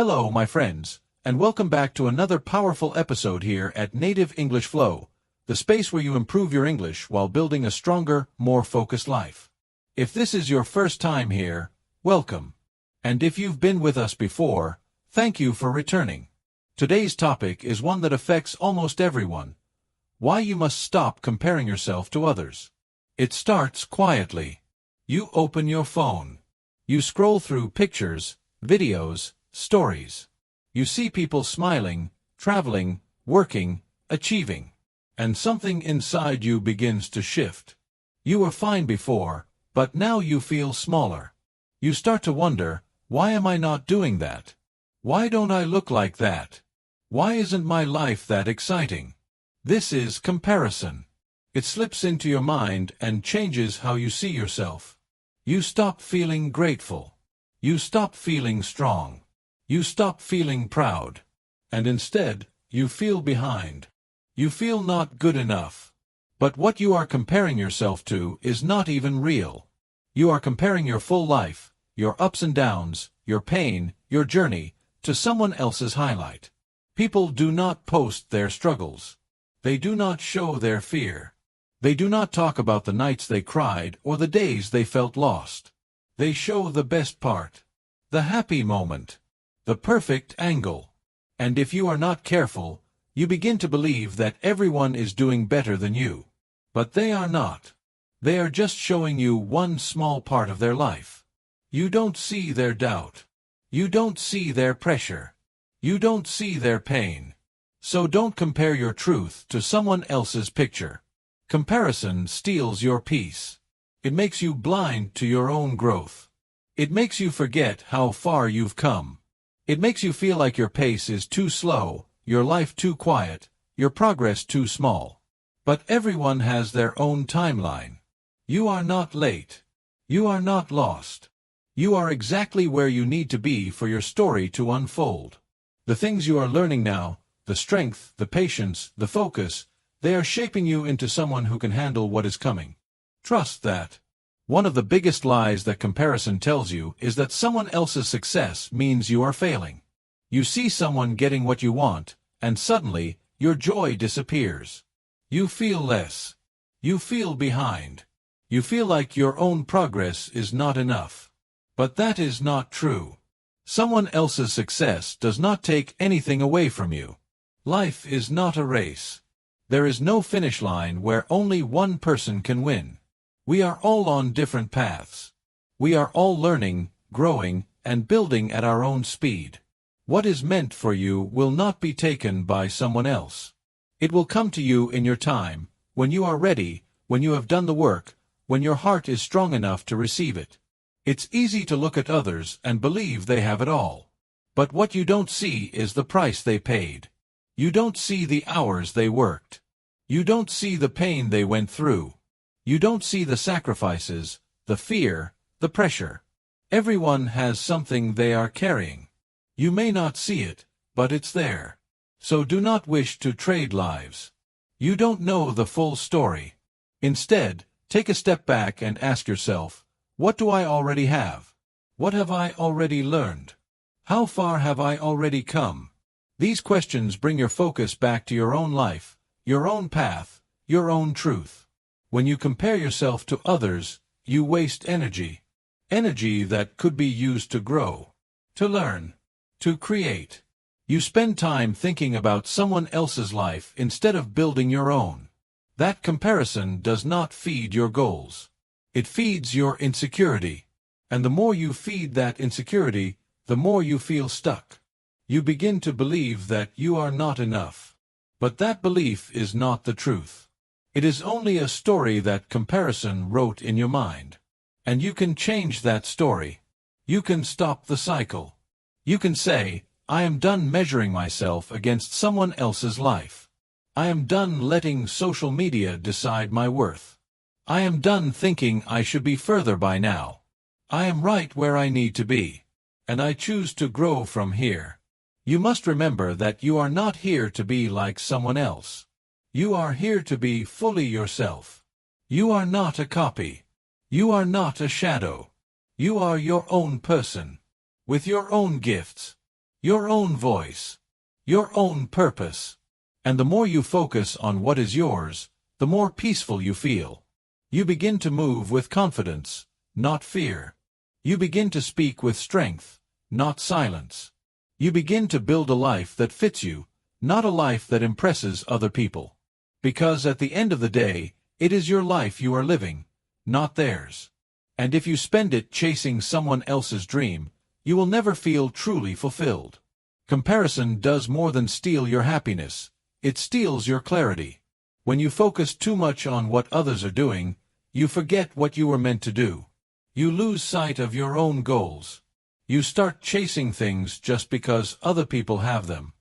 Hello, my friends, and welcome back to another powerful episode here at Native English Flow, the space where you improve your English while building a stronger, more focused life. If this is your first time here, welcome. And if you've been with us before, thank you for returning. Today's topic is one that affects almost everyone: why you must stop comparing yourself to others. It starts quietly. You open your phone. You scroll through pictures, videos, stories. You see people smiling, traveling, working, achieving. And something inside you begins to shift. You were fine before, but now you feel smaller. You start to wonder, why am I not doing that? Why don't I look like that? Why isn't my life that exciting? This is comparison. It slips into your mind and changes how you see yourself. You stop feeling grateful. You stop feeling strong. You stop feeling proud. And instead, you feel behind. You feel not good enough. But what you are comparing yourself to is not even real. You are comparing your full life, your ups and downs, your pain, your journey, to someone else's highlight. People do not post their struggles. They do not show their fear. They do not talk about the nights they cried or the days they felt lost. They show the best part, the happy moment, the perfect angle. And if you are not careful, you begin to believe that everyone is doing better than you. But they are not. They are just showing you one small part of their life. You don't see their doubt. You don't see their pressure. You don't see their pain. So don't compare your truth to someone else's picture. Comparison steals your peace. It makes you blind to your own growth. It makes you forget how far you've come. It makes you feel like your pace is too slow, your life too quiet, your progress too small. But everyone has their own timeline. You are not late. You are not lost. You are exactly where you need to be for your story to unfold. The things you are learning now, the strength, the patience, the focus, they are shaping you into someone who can handle what is coming. Trust that. One of the biggest lies that comparison tells you is that someone else's success means you are failing. You see someone getting what you want, and suddenly, your joy disappears. You feel less. You feel behind. You feel like your own progress is not enough. But that is not true. Someone else's success does not take anything away from you. Life is not a race. There is no finish line where only one person can win. We are all on different paths. We are all learning, growing, and building at our own speed. What is meant for you will not be taken by someone else. It will come to you in your time, when you are ready, when you have done the work, when your heart is strong enough to receive it. It's easy to look at others and believe they have it all. But what you don't see is the price they paid. You don't see the hours they worked. You don't see the pain they went through. You don't see the sacrifices, the fear, the pressure. Everyone has something they are carrying. You may not see it, but it's there. So do not wish to trade lives. You don't know the full story. Instead, take a step back and ask yourself, what do I already have? What have I already learned? How far have I already come? These questions bring your focus back to your own life, your own path, your own truth. When you compare yourself to others, you waste energy. Energy that could be used to grow, to learn, to create. You spend time thinking about someone else's life instead of building your own. That comparison does not feed your goals. It feeds your insecurity. And the more you feed that insecurity, the more you feel stuck. You begin to believe that you are not enough. But that belief is not the truth. It is only a story that comparison wrote in your mind. And you can change that story. You can stop the cycle. You can say, I am done measuring myself against someone else's life. I am done letting social media decide my worth. I am done thinking I should be further by now. I am right where I need to be. And I choose to grow from here. You must remember that you are not here to be like someone else. You are here to be fully yourself. You are not a copy. You are not a shadow. You are your own person, with your own gifts, your own voice, your own purpose. And the more you focus on what is yours, the more peaceful you feel. You begin to move with confidence, not fear. You begin to speak with strength, not silence. You begin to build a life that fits you, not a life that impresses other people. Because at the end of the day, it is your life you are living, not theirs. And if you spend it chasing someone else's dream, you will never feel truly fulfilled. Comparison does more than steal your happiness. It steals your clarity. When you focus too much on what others are doing, you forget what you were meant to do. You lose sight of your own goals. You start chasing things just because other people have them.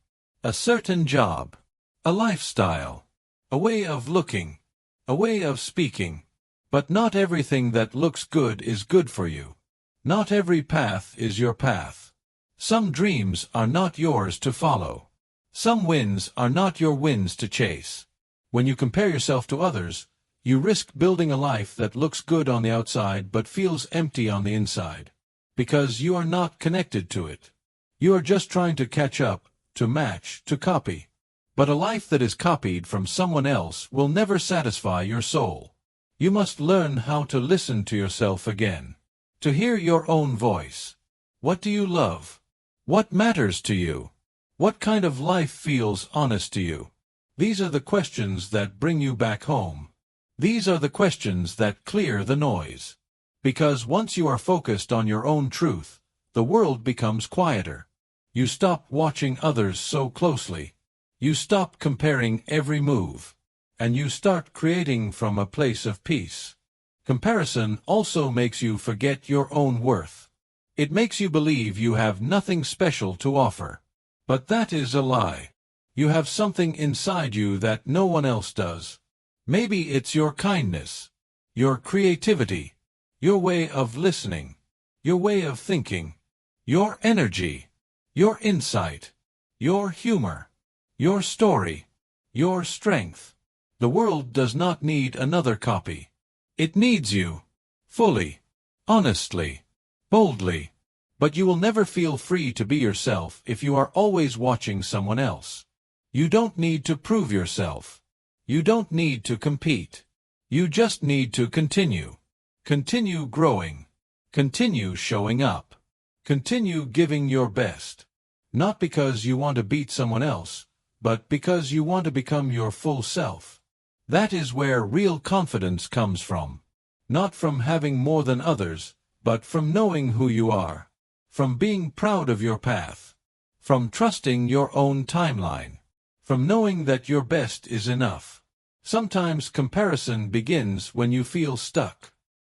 A certain job, a lifestyle, a way of looking, a way of speaking. But not everything that looks good is good for you. Not every path is your path. Some dreams are not yours to follow. Some wins are not your wins to chase. When you compare yourself to others, you risk building a life that looks good on the outside but feels empty on the inside. Because you are not connected to it. You are just trying to catch up, to match, to copy. But a life that is copied from someone else will never satisfy your soul. You must learn how to listen to yourself again. To hear your own voice. What do you love? What matters to you? What kind of life feels honest to you? These are the questions that bring you back home. These are the questions that clear the noise. Because once you are focused on your own truth, the world becomes quieter. You stop watching others so closely. You stop comparing every move. And you start creating from a place of peace. Comparison also makes you forget your own worth. It makes you believe you have nothing special to offer. But that is a lie. You have something inside you that no one else does. Maybe it's your kindness, your creativity, your way of listening, your way of thinking, your energy, your insight, your humor, your story, your strength. The world does not need another copy. It needs you, fully, honestly, boldly. But you will never feel free to be yourself if you are always watching someone else. You don't need to prove yourself. You don't need to compete. You just need to continue. Continue growing. Continue showing up. Continue giving your best. Not because you want to beat someone else, but because you want to become your full self. That is where real confidence comes from. Not from having more than others, but from knowing who you are. From being proud of your path. From trusting your own timeline. From knowing that your best is enough. Sometimes comparison begins when you feel stuck.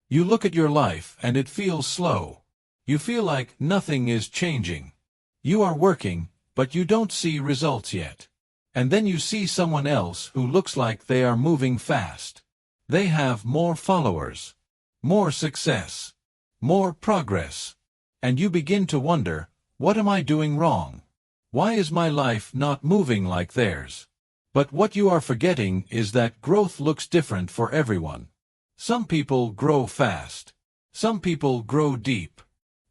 You look at your life and it feels slow. You feel like nothing is changing. You are working, but you don't see results yet. And then you see someone else who looks like they are moving fast. They have more followers, more success, more progress. And you begin to wonder, what am I doing wrong? Why is my life not moving like theirs? But what you are forgetting is that growth looks different for everyone. Some people grow fast. Some people grow deep.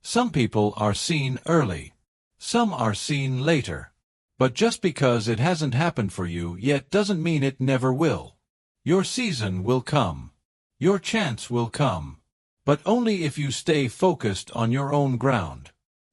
Some people are seen early. Some are seen later. But just because it hasn't happened for you yet doesn't mean it never will. Your season will come. Your chance will come. But only if you stay focused on your own ground.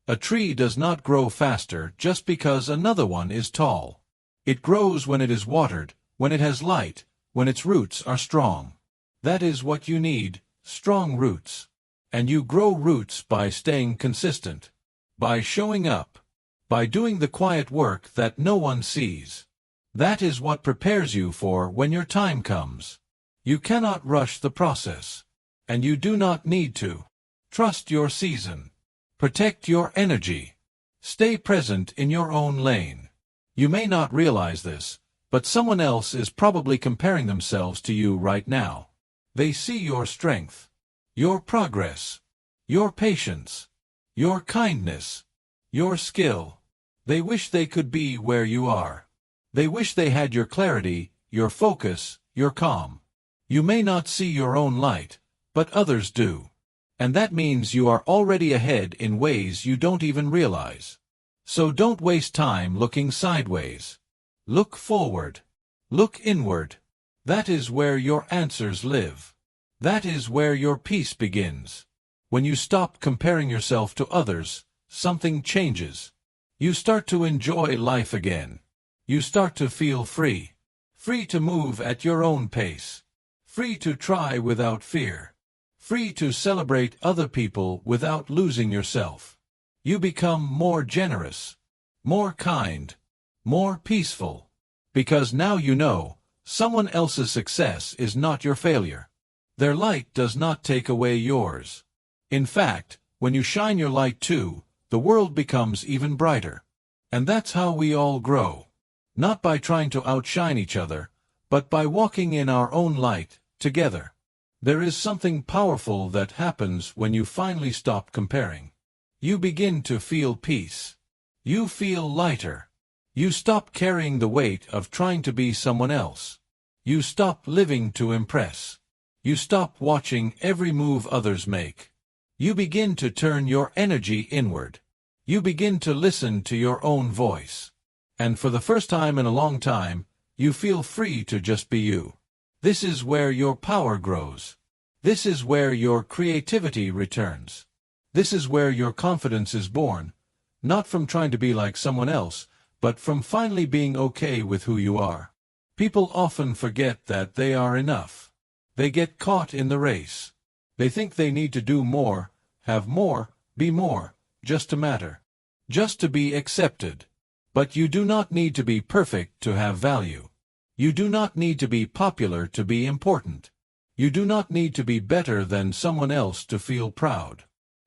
A tree does not grow faster just because another one is tall. It grows when it is watered, when it has light, when its roots are strong. That is what you need, strong roots. And you grow roots by staying consistent. By showing up. By doing the quiet work that no one sees. That is what prepares you for when your time comes. You cannot rush the process. And you do not need to. Trust your season. Protect your energy. Stay present in your own lane. You may not realize this, but someone else is probably comparing themselves to you right now. They see your strength, your progress, your patience, your kindness, your skill. They wish they could be where you are. They wish they had your clarity, your focus, your calm. You may not see your own light, but others do. And that means you are already ahead in ways you don't even realize. So don't waste time looking sideways. Look forward. Look inward. That is where your answers live. That is where your peace begins. When you stop comparing yourself to others, something changes. You start to enjoy life again. You start to feel free. Free to move at your own pace. Free to try without fear. Free to celebrate other people without losing yourself. You become more generous, more kind, more peaceful. Because now you know, someone else's success is not your failure. Their light does not take away yours. In fact, when you shine your light too, the world becomes even brighter. And that's how we all grow. Not by trying to outshine each other, but by walking in our own light, together. There is something powerful that happens when you finally stop comparing. You begin to feel peace. You feel lighter. You stop carrying the weight of trying to be someone else. You stop living to impress. You stop watching every move others make. You begin to turn your energy inward. You begin to listen to your own voice. And for the first time in a long time, you feel free to just be you. This is where your power grows. This is where your creativity returns. This is where your confidence is born, not from trying to be like someone else, but from finally being okay with who you are. People often forget that they are enough. They get caught in the race. They think they need to do more, have more, be more, just to matter. Just to be accepted. But you do not need to be perfect to have value. You do not need to be popular to be important. You do not need to be better than someone else to feel proud.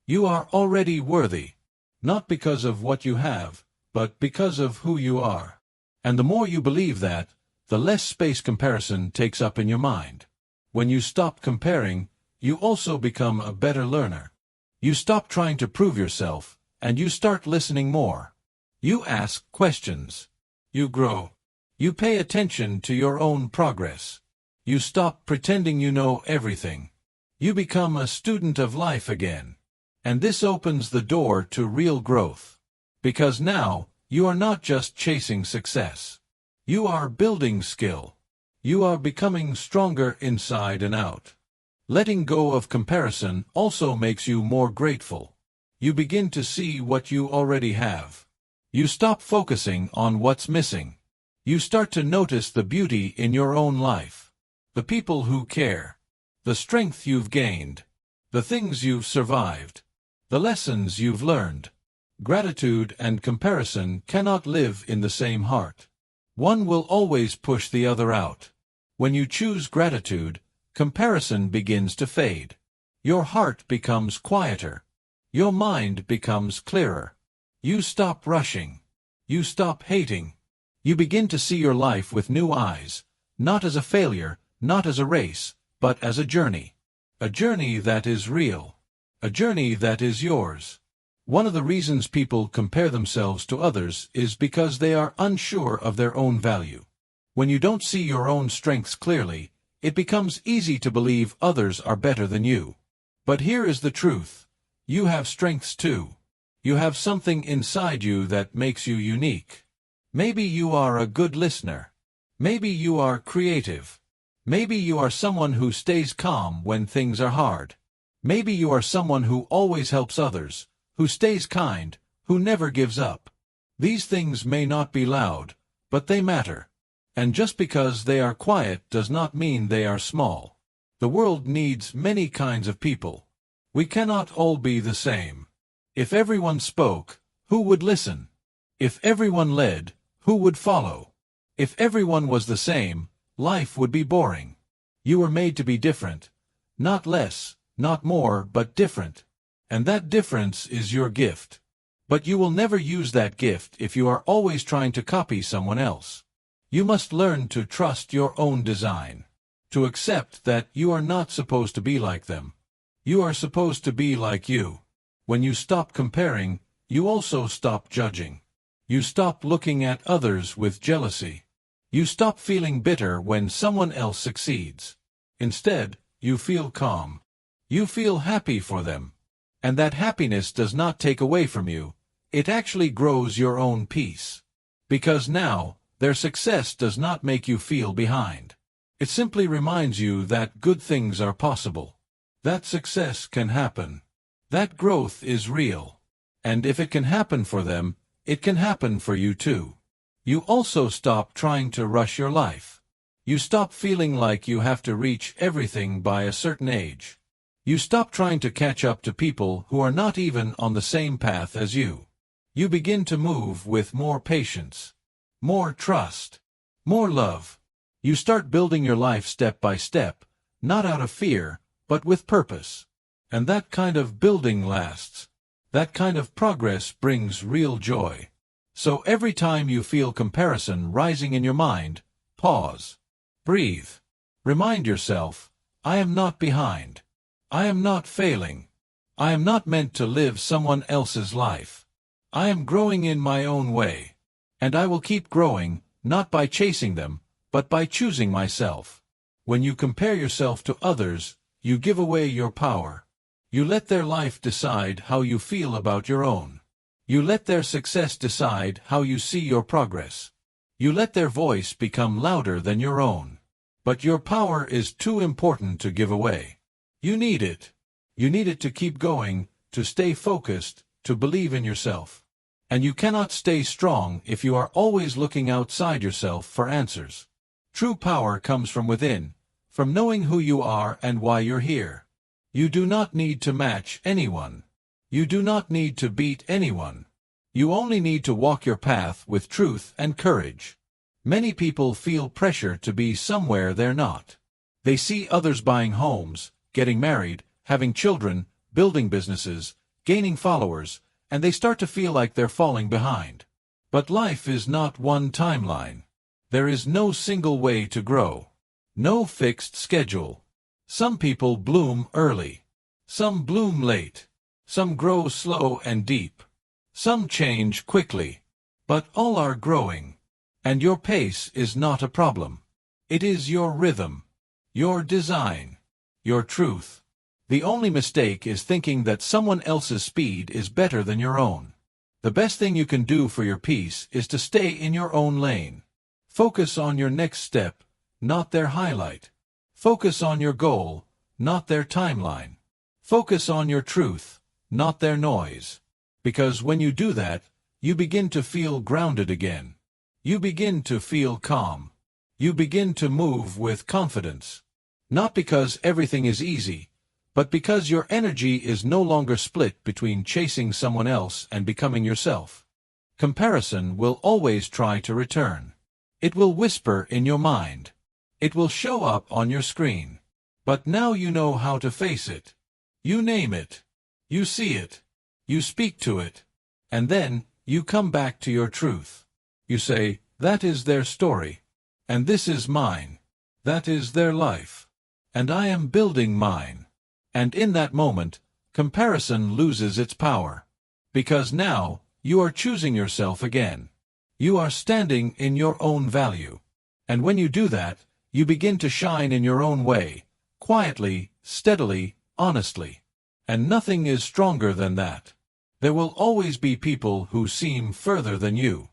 You are already worthy, not because of what you have, but because of who you are. And the more you believe that, the less space comparison takes up in your mind. When you stop comparing, you also become a better learner. You stop trying to prove yourself, and you start listening more. You ask questions. You grow. You pay attention to your own progress. You stop pretending you know everything. You become a student of life again. And this opens the door to real growth. Because now, you are not just chasing success. You are building skill. You are becoming stronger inside and out. Letting go of comparison also makes you more grateful. You begin to see what you already have. You stop focusing on what's missing. You start to notice the beauty in your own life. The people who care. The strength you've gained. The things you've survived. The lessons you've learned. Gratitude and comparison cannot live in the same heart. One will always push the other out. When you choose gratitude, comparison begins to fade. Your heart becomes quieter. Your mind becomes clearer. You stop rushing. You stop hating. You begin to see your life with new eyes, not as a failure, not as a race, but as a journey. A journey that is real. A journey that is yours. One of the reasons people compare themselves to others is because they are unsure of their own value. When you don't see your own strengths clearly, it becomes easy to believe others are better than you. But here is the truth. You have strengths too. You have something inside you that makes you unique. Maybe you are a good listener. Maybe you are creative. Maybe you are someone who stays calm when things are hard. Maybe you are someone who always helps others, who stays kind, who never gives up. These things may not be loud, but they matter. And just because they are quiet does not mean they are small. The world needs many kinds of people. We cannot all be the same. If everyone spoke, who would listen? If everyone led, who would follow? If everyone was the same, life would be boring. You were made to be different. Not less, not more, but different. And that difference is your gift. But you will never use that gift if you are always trying to copy someone else. You must learn to trust your own design. To accept that you are not supposed to be like them. You are supposed to be like you. When you stop comparing, you also stop judging. You stop looking at others with jealousy. You stop feeling bitter when someone else succeeds. Instead, you feel calm. You feel happy for them. And that happiness does not take away from you, It actually grows your own peace. Because now, their success does not make you feel behind. It simply reminds you that good things are possible. That success can happen. That growth is real. And if it can happen for them, it can happen for you too. You also stop trying to rush your life. You stop feeling like you have to reach everything by a certain age. You stop trying to catch up to people who are not even on the same path as you. You begin to move with more patience, more trust, more love. You start building your life step by step, not out of fear, but with purpose. And that kind of building lasts. That kind of progress brings real joy. So every time you feel comparison rising in your mind, pause. Breathe. Remind yourself, I am not behind. I am not failing. I am not meant to live someone else's life. I am growing in my own way. And I will keep growing, not by chasing them, but by choosing myself. When you compare yourself to others, you give away your power. You let their life decide how you feel about your own. You let their success decide how you see your progress. You let their voice become louder than your own. But your power is too important to give away. You need it. You need it to keep going, to stay focused, to believe in yourself. And you cannot stay strong if you are always looking outside yourself for answers. True power comes from within, from knowing who you are and why you're here. You do not need to match anyone. You do not need to beat anyone. You only need to walk your path with truth and courage. Many people feel pressure to be somewhere they're not. They see others buying homes, getting married, having children, building businesses, gaining followers, and they start to feel like they're falling behind. But life is not one timeline. There is no single way to grow. No fixed schedule. Some people bloom early. Some bloom late. Some grow slow and deep. Some change quickly. But all are growing. And your pace is not a problem. It is your rhythm. Your design. Your truth. The only mistake is thinking that someone else's speed is better than your own. The best thing you can do for your peace is to stay in your own lane. Focus on your next step, not their highlight. Focus on your goal, not their timeline. Focus on your truth, not their noise. Because when you do that, you begin to feel grounded again. You begin to feel calm. You begin to move with confidence. Not because everything is easy, but because your energy is no longer split between chasing someone else and becoming yourself. Comparison will always try to return. It will whisper in your mind. It will show up on your screen. But now you know how to face it. You name it. You see it. You speak to it. And then, you come back to your truth. You say, that is their story. And this is mine. That is their life. And I am building mine. And in that moment, comparison loses its power. Because now, you are choosing yourself again. You are standing in your own value. And when you do that, you begin to shine in your own way, quietly, steadily, honestly. And nothing is stronger than that. There will always be people who seem further than you.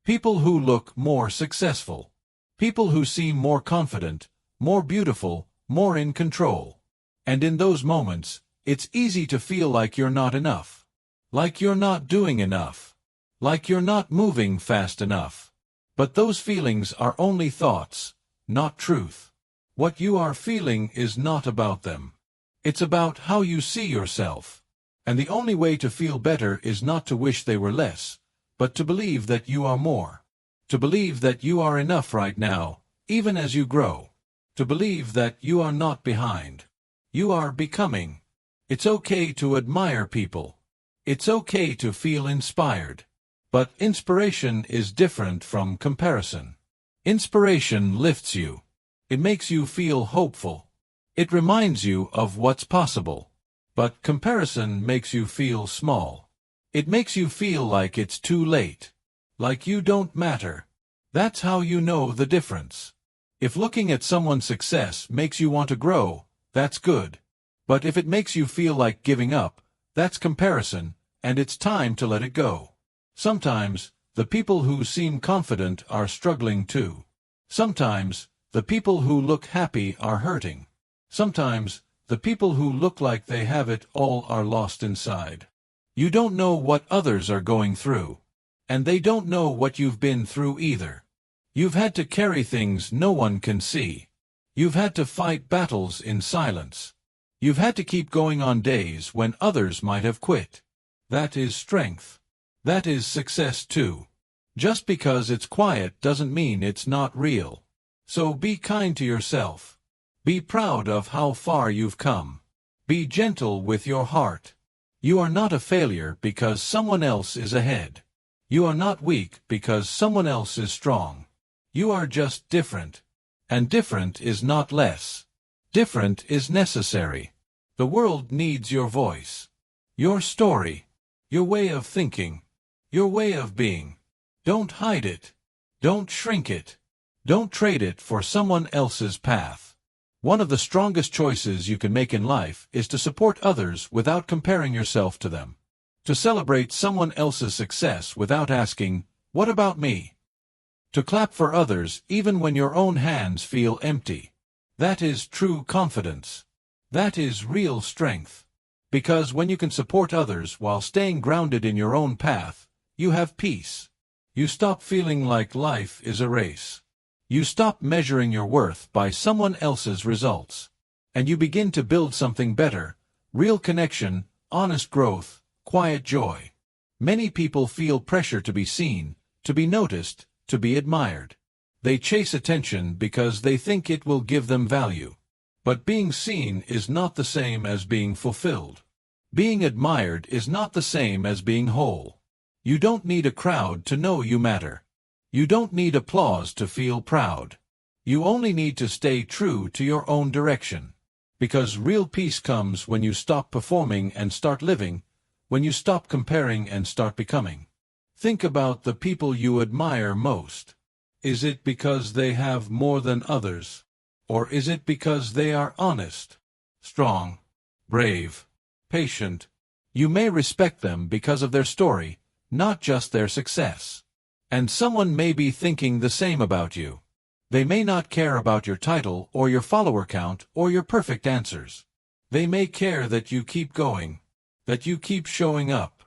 People who look more successful. People who seem more confident, more beautiful, more in control. And in those moments, it's easy to feel like you're not enough. Like you're not doing enough. Like you're not moving fast enough. But those feelings are only thoughts, not truth. What you are feeling is not about them. It's about how you see yourself. And the only way to feel better is not to wish they were less, but to believe that you are more. To believe that you are enough right now, even as you grow. To believe that you are not behind. You are becoming. It's okay to admire people. It's okay to feel inspired. But inspiration is different from comparison. Inspiration lifts you. It makes you feel hopeful. It reminds you of what's possible. But comparison makes you feel small. It makes you feel like it's too late. Like you don't matter. That's how you know the difference. If looking at someone's success makes you want to grow, that's good. But if it makes you feel like giving up, that's comparison, and it's time to let it go. Sometimes, the people who seem confident are struggling too. Sometimes, the people who look happy are hurting. Sometimes, the people who look like they have it all are lost inside. You don't know what others are going through. And they don't know what you've been through either. You've had to carry things no one can see. You've had to fight battles in silence. You've had to keep going on days when others might have quit. That is strength. That is success too. Just because it's quiet doesn't mean it's not real. So be kind to yourself. Be proud of how far you've come. Be gentle with your heart. You are not a failure because someone else is ahead. You are not weak because someone else is strong. You are just different. And different is not less. Different is necessary. The world needs your voice. Your story. Your way of thinking. Your way of being. Don't hide it. Don't shrink it. Don't trade it for someone else's path. One of the strongest choices you can make in life is to support others without comparing yourself to them. To celebrate someone else's success without asking, "What about me?" To clap for others even when your own hands feel empty. That is true confidence. That is real strength. Because when you can support others while staying grounded in your own path, you have peace. You stop feeling like life is a race. You stop measuring your worth by someone else's results. And you begin to build something better, real connection, honest growth, quiet joy. Many people feel pressure to be seen, to be noticed, to be admired. They chase attention because they think it will give them value. But being seen is not the same as being fulfilled. Being admired is not the same as being whole. You don't need a crowd to know you matter. You don't need applause to feel proud. You only need to stay true to your own direction. Because real peace comes when you stop performing and start living, when you stop comparing and start becoming. Think about the people you admire most. Is it because they have more than others? Or is it because they are honest, strong, brave, patient? You may respect them because of their story, not just their success. And someone may be thinking the same about you. They may not care about your title or your follower count or your perfect answers. They may care that you keep going, that you keep showing up,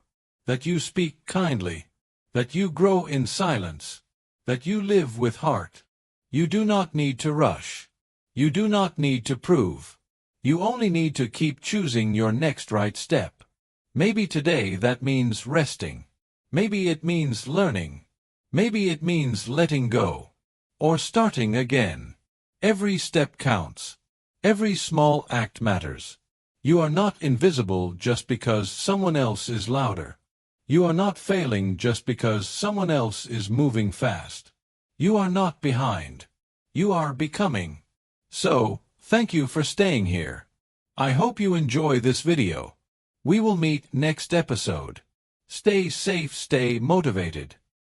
that you speak kindly, that you grow in silence, that you live with heart. You do not need to rush. You do not need to prove. You only need to keep choosing your next right step. Maybe today that means resting. Maybe it means learning. Maybe it means letting go. Or starting again. Every step counts. Every small act matters. You are not invisible just because someone else is louder. You are not failing just because someone else is moving fast. You are not behind. You are becoming. So, thank you for staying here. I hope you enjoy this video. We will meet next episode. Stay safe, stay motivated.